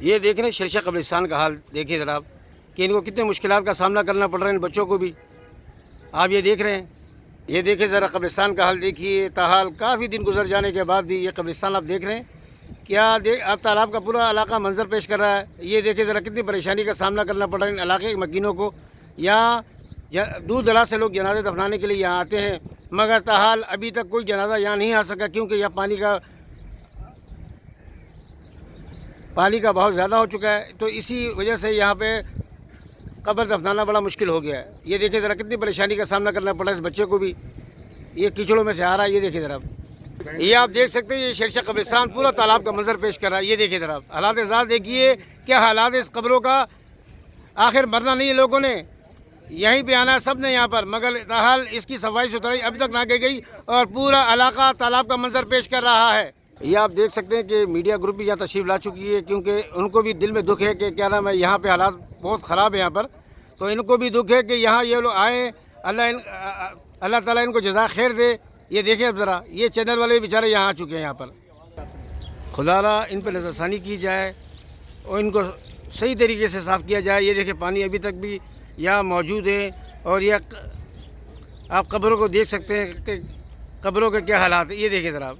یہ دیکھ رہے ہیں شیرشاہ قبرستان کا حال، دیکھیے ذرا آپ کہ ان کو کتنے مشکلات کا سامنا کرنا پڑ رہا ہے، ان بچوں کو بھی آپ یہ دیکھ رہے ہیں۔ یہ دیکھیں ذرا قبرستان کا حال دیکھیے، تاحال کافی دن گزر جانے کے بعد بھی یہ قبرستان آپ دیکھ رہے ہیں کیا اب تالاب کا پورا علاقہ منظر پیش کر رہا ہے۔ یہ دیکھیں ذرا کتنی پریشانی کا سامنا کرنا پڑ رہا ہے ان علاقے کے مکینوں کو۔ یہاں دور دراز سے لوگ جنازے دفنانے کے لیے یہاں آتے ہیں، مگر تاحال ابھی تک کوئی جنازہ یہاں نہیں آ سکا، کیونکہ یہاں پانی کا بہت زیادہ ہو چکا ہے، تو اسی وجہ سے یہاں پہ قبر دفنانا بڑا مشکل ہو گیا ہے۔ یہ دیکھیں ذرا کتنی پریشانی کا سامنا کرنا پڑا ہے اس بچے کو بھی، یہ کیچڑوں میں سے آ رہا ہے۔ یہ دیکھیں ذرا، یہ آپ دیکھ سکتے ہیں، یہ شیرشاہ قبرستان پورا تالاب کا منظر پیش کر رہا ہے۔ یہ دیکھیں ذرا حالات ذات دیکھیے، کیا حالات اس قبروں کا۔ آخر مرنا نہیں ہے لوگوں نے، یہیں پہ آنا ہے سب نے یہاں پر، مگر تاحال اس کی صفائی ستھرائی ابھی تک نہ کی گئی اور پورا علاقہ تالاب کا منظر پیش کر رہا ہے۔ یہ آپ دیکھ سکتے ہیں کہ میڈیا گروپ بھی یہاں تشریف لا چکی ہے، کیونکہ ان کو بھی دل میں دکھ ہے کہ کیا نام ہے، یہاں پہ حالات بہت خراب ہے یہاں پر، تو ان کو بھی دکھ ہے کہ یہاں یہ لوگ آئیں، اللہ تعالیٰ ان کو جزائے خیر دے۔ یہ دیکھیں اب ذرا، یہ چینل والے بیچارے یہاں آ چکے ہیں یہاں پر۔ خدا را ان پہ نظر ثانی کی جائے اور ان کو صحیح طریقے سے صاف کیا جائے۔ یہ دیکھیں پانی ابھی تک بھی یہاں موجود ہے، اور یہ آپ قبروں کو دیکھ سکتے ہیں کہ قبروں کے کیا حالات ہیں۔ یہ دیکھیں ذرا آپ۔